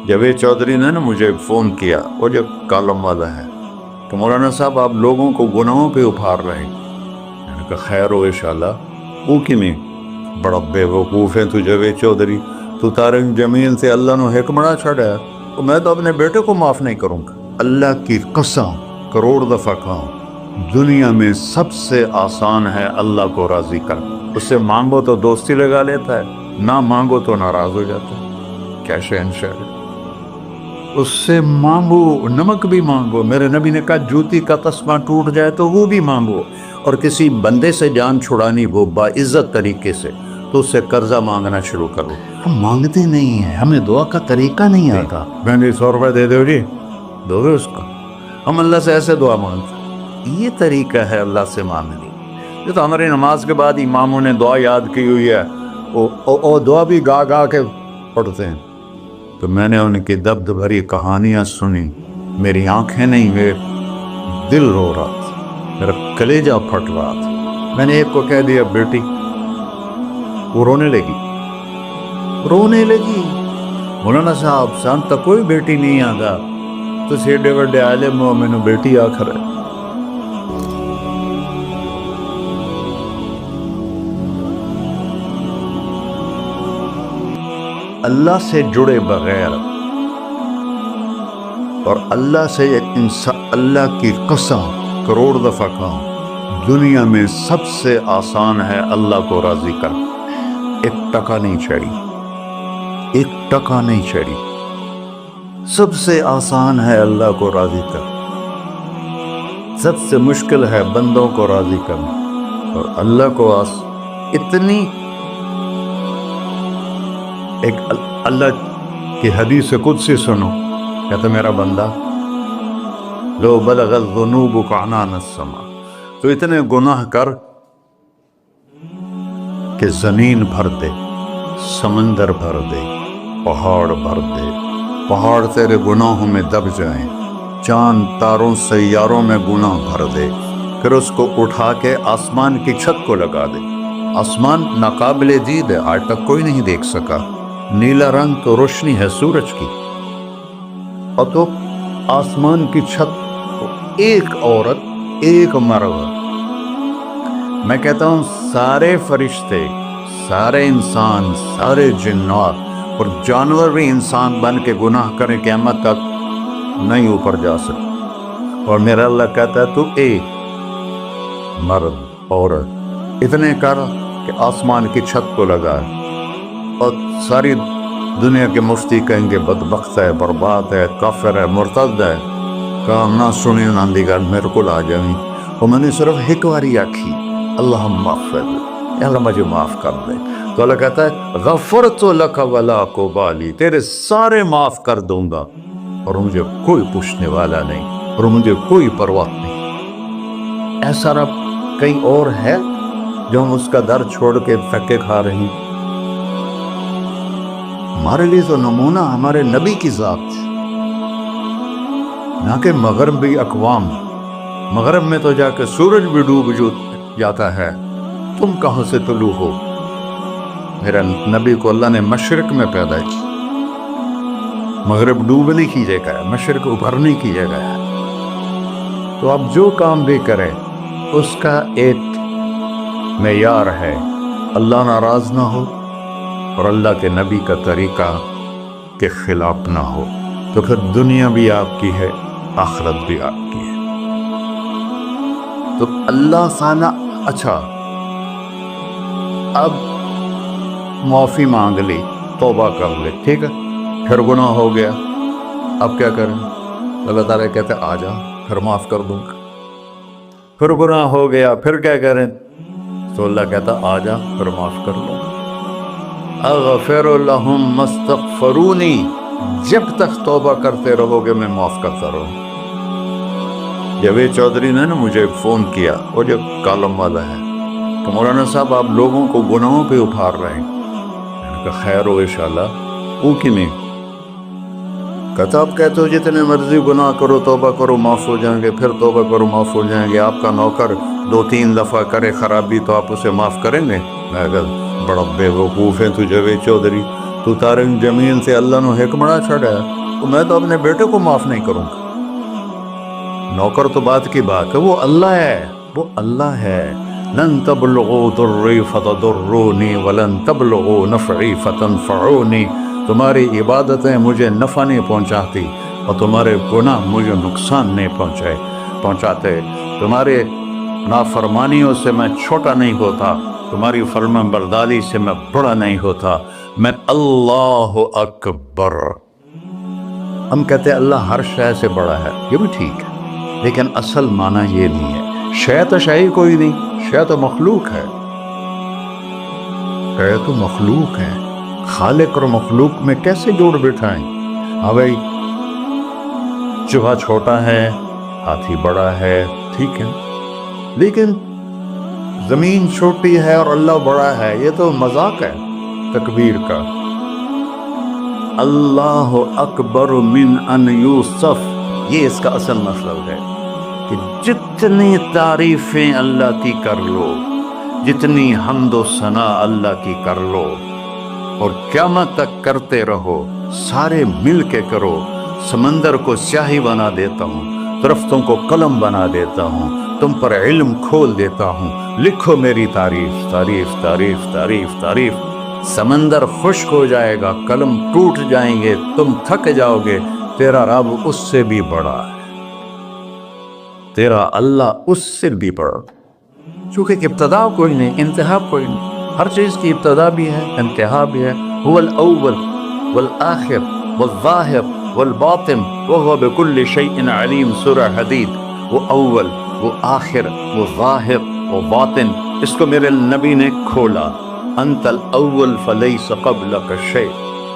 جاوید چودھری نے نا مجھے فون کیا، وہ جو کالم والا ہے، کہ مولانا صاحب آپ لوگوں کو گناہوں پہ ابھار رہے ہیں۔ میں نے کہا خیر ہو انشاءاللہ۔ وہ کی میں بڑا بے وقوف ہے تو جاوید چودھری، تو طارق جمیل سے اللہ نے حکمراں چھڑا ہے، تو میں تو اپنے بیٹے کو معاف نہیں کروں گا۔ اللہ کی قسم کروڑ دفعہ کہوں، دنیا میں سب سے آسان ہے اللہ کو راضی کرنا۔ اس سے مانگو تو دوستی لگا لیتا ہے، نہ مانگو تو ناراض ہو جاتا ہے۔ کیا شہنشاہ ہے! اس سے مانگو، نمک بھی مانگو، میرے نبی نے کہا جوتی کا تسمہ ٹوٹ جائے تو وہ بھی مانگو، اور کسی بندے سے جان چھڑانی وہ باعزت طریقے سے، تو اس سے قرضہ مانگنا شروع کرو۔ ہم مانگتے نہیں ہیں، ہمیں دعا کا طریقہ نہیں آتا۔ میں نے 100 روپے دے دو جی، دو گے اس کو؟ ہم اللہ سے ایسے دعا مانگتے ہیں، یہ طریقہ ہے اللہ سے مانگنے۔ یہ تو ہماری نماز کے بعد اماموں نے دعا یاد کی ہوئی ہے، وہ دعا بھی گا گا کے پڑھتے ہیں۔ تو میں نے ان کی دبد بھری کہانیاں سنی، میری آنکھیں نہیں، میرے دل رو رہا تھا، میرا کلیجہ پھٹ رہا تھا۔ میں نے ایک کو کہہ دیا بیٹی، وہ رونے لگی۔ مولانا صاحب سان تک کوئی بیٹی نہیں آگا، تو سیڈے وڈے عالم ہو، میں نے بیٹی آخر ہے۔ اللہ سے جڑے بغیر اور اللہ سے ایک انسان، اللہ کی قسم کروڑ دفعہ کہوں، دنیا میں سب سے آسان ہے اللہ کو راضی کرنا۔ ایک ٹکا نہیں چڑھی، سب سے آسان ہے اللہ کو راضی کرنا، سب سے مشکل ہے بندوں کو راضی کرنا، اور اللہ کو اتنی ایک اللہ کی حدیث قدسی سنو، کہتا میرا بندہ لو بلغ الذنوب عنان السماء، تو اتنے گناہ کر کہ زمین بھر دے، سمندر بھر دے، پہاڑ بھر دے، پہاڑ تیرے گناہوں میں دب جائیں، چاند تاروں سیاروں میں گناہ بھر دے، پھر اس کو اٹھا کے آسمان کی چھت کو لگا دے۔ آسمان ناقابل دید ہے، آج تک کوئی نہیں دیکھ سکا، نیلا رنگ تو روشنی ہے سورج کی، اور تو آسمان کی چھت کو ایک عورت، ایک مرد، میں کہتا ہوں سارے فرشتے، سارے انسان، سارے جنات اور جانور بھی انسان بن کے گناہ کریں، قیامت تک نہیں اوپر جا سکتے، اور میرا اللہ کہتا ہے تو ایک مرد عورت اتنے کر کہ آسمان کی چھت کو لگا، اور ساری دنیا کے مفتی کہیں گے بدبخت ہے، برباد ہے، کافر ہے، مرتد ہے، کہا نہ سنی نہ دیگر میرے کو آ جائیں، اور میں نے صرف ایک باری آکھی اللہم اغفر، اللہ مجھے معاف کر دے، تو اللہ کہتا ہے غفرت لک ولا ابالی، تیرے سارے معاف کر دوں گا، اور مجھے کوئی پوچھنے والا نہیں، اور مجھے کوئی پرواہ نہیں۔ ایسا رب کہیں اور ہے جو ہم اس کا در چھوڑ کے پھکے کھا رہے ہیں؟ ہمارے لیے تو نمونہ ہمارے نبی کی ذات، نہ کہ مغربی اقوام، مغرب میں تو جا کے سورج بھی ڈوب جاتا ہے، تم کہاں سے طلوع ہو؟ میرا نبی کو اللہ نے مشرق میں پیدا کی، مغرب ڈوبنے کی جگہ ہے، مشرق ابھرنے کی جگہ ہے، تو اب جو کام بھی کرے اس کا ایک معیار ہے، اللہ ناراض نہ ہو اور اللہ کے نبی کا طریقہ کے خلاف نہ ہو، تو پھر دنیا بھی آپ کی ہے، آخرت بھی آپ کی ہے۔ تو اللہ سانا اچھا، اب معافی مانگ لی، توبہ کر لے، ٹھیک ہے، پھر گناہ ہو گیا، اب کیا کریں؟ اللہ تعالیٰ کہتے آ جا، پھر معاف کر دوں گا۔ پھر گناہ ہو گیا، پھر کیا کریں؟ تو اللہ کہتا آ جا، پھر معاف کر دوں گا۔ اغفر لہم مستغفرونی، جب تک توبہ کرتے رہو گے میں معاف کرتا رہوں۔ جاوید چودھری نے نا مجھے فون کیا، وہ جو کالم والا ہے، کہ مولانا صاحب آپ لوگوں کو گناہوں پہ ابھار رہے ہیں۔ میں نے کہا خیر ہو انشاءاللہ۔ وہ کی میں کہتا آپ کہتے ہو جتنے مرضی گناہ کرو، توبہ کرو معاف ہو جائیں گے، پھر توبہ کرو معاف ہو جائیں گے، آپ کا نوکر 2-3 دفعہ کرے خرابی تو آپ اسے معاف کریں گے؟ میں کہا بڑا بے وقوف ہے تو جاوید چودھری، تو طارق جمیل سے اللہ نے حکمراں چھڑا ہے۔ تو میں تو اپنے بیٹے کو معاف نہیں کروں گا۔ نوکر تو بات کی بات ہے، وہ اللہ ہے، وہ اللہ ہے۔ لن تبلغوا ضری فتضرونی ولن تبلغوا نفعی فتنفعونی، تمہاری عبادتیں مجھے نفع نہیں پہنچاتی اور تمہارے گناہ مجھے نقصان نہیں پہنچاتے۔ تمہارے نافرمانیوں سے میں چھوٹا نہیں ہوتا، تمہاری فرمان برداری سے میں بڑا نہیں ہوتا۔ میں اللہ اکبر۔ ہم کہتے ہیں اللہ ہر شے سے بڑا ہے، یہ بھی ٹھیک ہے، لیکن اصل معنی یہ نہیں ہے۔ شے تو شے کوئی نہیں، شے تو مخلوق ہے، شے تو مخلوق ہے۔ خالق اور مخلوق میں کیسے جوڑ بٹھائیں؟ ہاں بھائی، چوہا چھوٹا ہے، ہاتھی بڑا ہے، ٹھیک ہے، لیکن زمین چھوٹی ہے اور اللہ بڑا ہے، یہ تو مذاق ہے تکبیر کا۔ اللہ اکبر من ان یوسف، یہ اس کا اصل مطلب ہے کہ جتنی تعریفیں اللہ کی کر لو، جتنی حمد و ثنا اللہ کی کر لو اور قیامت تک کرتے رہو، سارے مل کے کرو۔ سمندر کو سیاہی بنا دیتا ہوں، درختوں کو قلم بنا دیتا ہوں، تم پر علم کھول دیتا ہوں، لکھو میری تعریف، تعریف تعریف تعریف تعریف۔ سمندر خشک ہو جائے گا، قلم ٹوٹ جائیں گے، تم تھک جاؤ گے، تیرا رب اس سے بھی بڑا ہے، تیرا اللہ اس سے بھی بڑا۔ چونکہ ابتدا کوئی نہیں، انتہا کوئی نہیں، ہر چیز کی ابتدا بھی ہے، انتہا بھی ہے۔ هو الاول والآخر والظاہر والباطن وهو بكل شيء علیم، سورہ حدید۔ وہ اول، وہ آخر، وہ ظاہر، وہ باطن، اس کو میرے نبی نے کھولا۔ انت الاول فلیس قبلک شیء،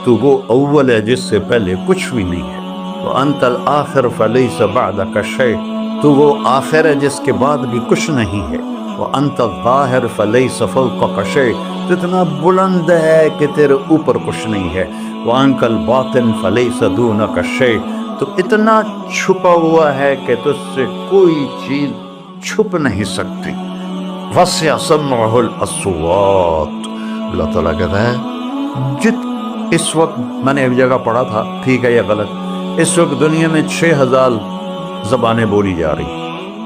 تو وہ اول ہے جس سے پہلے کچھ بھی نہیں ہے۔ وانت الآخر فلیس بعدک شیء، تو وہ آخر ہے جس کے بعد بھی کچھ نہیں ہے۔ وانت الظاہر فلیس فوقک شیء، تو اتنا بلند ہے کہ تیرے اوپر کچھ نہیں ہے۔ وانت الباطن فلیس دونک شیء، تو اتنا چھپا ہوا ہے کہ تجھ سے کوئی چیز چھپ نہیں سکتی۔ وسع سمعہ الاصوات، اللہ تعالیٰ کہتا ہے اس وقت میں نے ایک جگہ پڑھا تھا، ٹھیک ہے یا غلط، اس وقت دنیا میں 6000 زبانیں بولی جا رہی،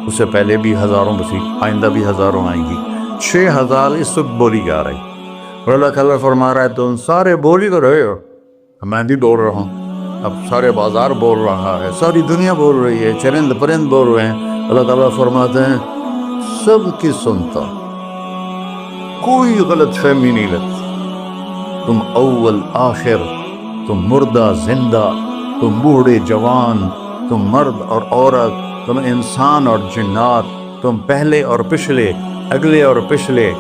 اس سے پہلے بھی ہزاروں بسی، آئندہ بھی ہزاروں آئیں گی، 6000 اس وقت بولی جا رہی۔ اور اللہ تعالیٰ فرما رہا ہے تم سارے بولی تو رہے ہو، میں بھی بول رہا ہوں، اب سارے بازار بول رہا ہے، ساری دنیا بول رہی ہے، چرند پرند بول رہے ہیں۔ اللہ تعالیٰ فرماتے ہیں سب کی سنتا، کوئی غلط فہمی نہیں لگتی۔ تم اول آخر، تم مردہ زندہ، تم بوڑھے جوان، تم مرد اور عورت، تم انسان اور جنات، تم پہلے اور پچھلے، اگلے اور پچھلے،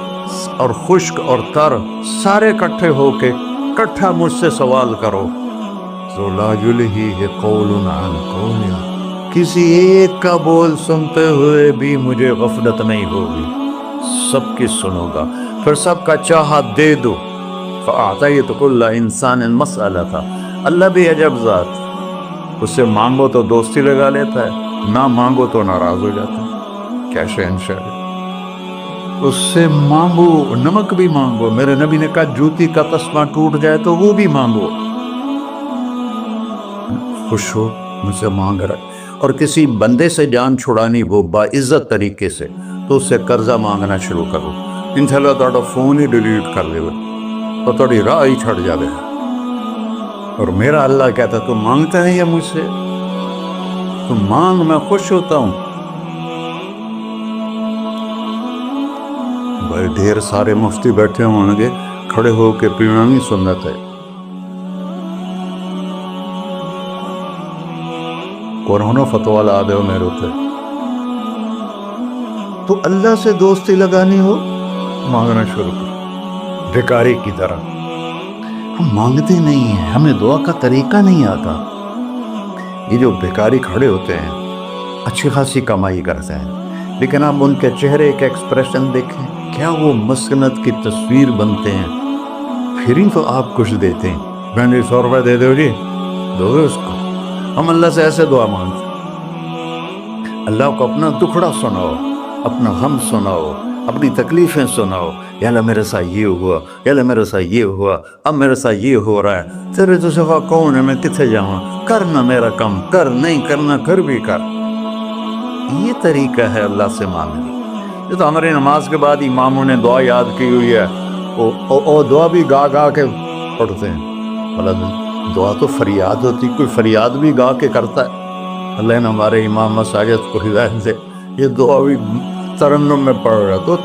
اور خشک اور تر، سارے کٹھے ہو کے کٹھا مجھ سے سوال کرو۔ تو لا یلہیہ قول عن قول، کسی ایک کا بول سنتے ہوئے بھی مجھے غفلت نہیں ہوگی، سب کی سنوں گا، پھر سب کا چاہا دے دو۔ فَأَعْطَيْتُ كُلَّ إِنسَانٍ مَسْأَلَةً، اللہ بھی عجب ذات، اس سے مانگو تو دوستی لگا لیتا ہے، نہ مانگو تو ناراض ہو جاتا ہے۔ کیا شہنشاہ ہے، اس سے مانگو، نمک بھی مانگو، میرے نبی نے کہا جوتی کا تسمہ ٹوٹ جائے تو وہ بھی مانگو، خوش ہو مجھ سے مانگ رہا۔ اور کسی بندے سے جان چھڑانی ہو باعزت طریقے سے تو اس سے قرضہ مانگنا شروع کرو، انشاءاللہ تھوڑا فون ہی ڈیلیٹ کر دے تو تھوڑی راہ ہی چھڑ جاوے۔ اور میرا اللہ کہتا تم مانگتے نہیں ہے مجھ سے، تم مانگ، میں خوش ہوتا ہوں۔ بھائی ڈھیر سارے مفتی بیٹھے ہوں گے، کھڑے ہو کے پینا نہیں سنت ہے۔ قرآن فتوا لا دے میرے اوپر، تو اللہ سے دوستی لگانی ہو مانگنا شروع کر، بھکاری کی طرح۔ ہم مانگتے نہیں ہیں، ہمیں دعا کا طریقہ نہیں آتا۔ یہ جو بھکاری کھڑے ہوتے ہیں اچھی خاصی کمائی کرتے ہیں، لیکن آپ ان کے چہرے کا ایکسپریشن دیکھیں، کیا وہ مسکنت کی تصویر بنتے ہیں۔ پھر ہی تو آپ کچھ دیتے ہیں، میں نے 100 روپے دے دو جی، دو دو اس کو۔ ہم اللہ سے ایسے دعا مانگتے ہیں، اللہ کو اپنا دکھڑا سناؤ، اپنا غم سناؤ، اپنی تکلیفیں سناؤ، یا اللہ میرے ساتھ یہ ہوا، یا اللہ میرے ساتھ یہ ہوا، اب میرے ساتھ یہ ہو رہا ہے، تیرے تو سوا کون ہے، میں کتنے جاؤں، کرنا میرا کم، کر نہیں کرنا پھر بھی کر۔ یہ طریقہ ہے اللہ سے مانگنے۔ یہ تو ہماری نماز کے بعد اماموں نے دعا یاد کی ہوئی ہے، وہ دعا بھی گا گا کے پڑھتے ہیں۔ اللہ دعا تو فریاد ہوتی، کوئی فریاد بھی گا کے کرتا ہے۔ اللہ نے ہمارے امام مساجد کو ہدایت دے، یہ دعا بھی ترنم میں پڑھ رہا، تو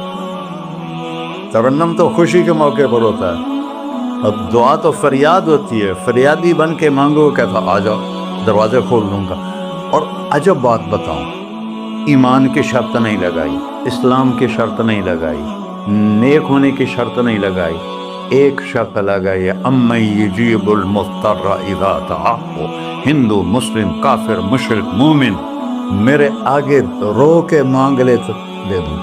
ترنم تو خوشی کے موقع پر ہوتا ہے، اب دعا تو فریاد ہوتی ہے، فریادی بن کے مانگو، کہتا آ جاؤ دروازے کھول دوں گا۔ اور عجب بات بتاؤں، ایمان کی شرط نہیں لگائی، اسلام کی شرط نہیں لگائی، نیک ہونے کی شرط نہیں لگائی، ایک شرط لگائی ہے، امن یجیب المضطر اذا دعاہ۔ ہندو، مسلم، کافر، مشرک، مومن میرے آگے رو کے مانگ لے تو دے دوں۔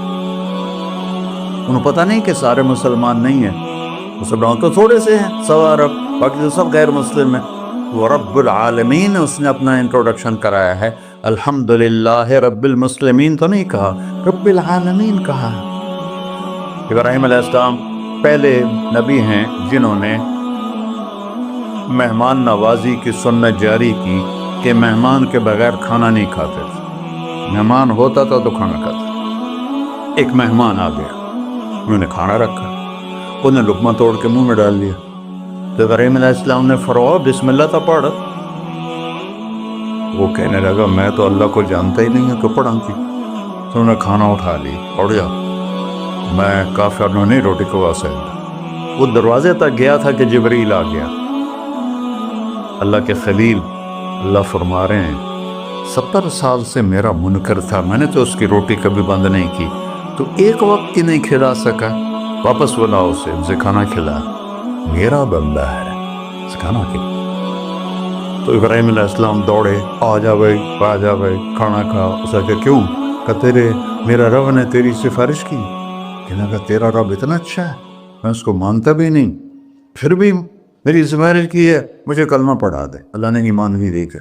انہوں پتہ نہیں کہ سارے مسلمان نہیں ہیں، مسلمان تو تھوڑے سے ہیں، 100 ارب، باقی تو سب غیر مسلم ہیں۔ وہ رب العالمین اس نے اپنا انٹروڈکشن کرایا ہے، الحمدللہ رب المسلمین تو نہیں کہا، رب العالمین کہا۔ ابراہیم علیہ السلام پہلے نبی ہیں جنہوں نے مہمان نوازی کی سنت جاری کی کہ مہمان کے بغیر کھانا نہیں کھاتے تھے، مہمان ہوتا تھا تو کھانا کھاتے۔ ایک مہمان آ گیا، انہوں نے کھانا رکھا، انہوں نے لقمہ توڑ کے منہ میں ڈال دیا، تو ابراہیم علیہ السلام نے فرمایا بسم اللہ تو پڑھ۔ وہ کہنے لگا میں تو اللہ کو جانتا ہی نہیں ہوں کہ پڑھا تھی۔ تو انہوں نے کھانا اٹھا لی، اڑ جا، میں کافر نہیں روٹی کو واسطے۔ وہ دروازے تک گیا تھا کہ جبریل آ گیا، اللہ کے خلیل، اللہ فرما رہے ہیں 70 سال سے میرا منکر تھا، میں نے تو اس کی روٹی کبھی بند نہیں کی، تو ایک وقت کی نہیں کھلا سکا، واپس بلاؤ اسے کھانا کھلا، میرا بندہ ہے، اسے کھانا کھلا۔ تو ابراہیم علیہ السلام دوڑے، آ جا بھائی، آ جا بھائی، کھانا کھا۔ اسے کہ کیوں؟ کہ تیرے میرا رب نے تیری سفارش کی۔ کہنے لگا تیرا رب اتنا اچھا ہے، میں اس کو مانتا بھی نہیں، پھر بھی میری سفارش کی ہے، مجھے کلمہ پڑھا دے۔ اللہ نے ایمان بھی دے کر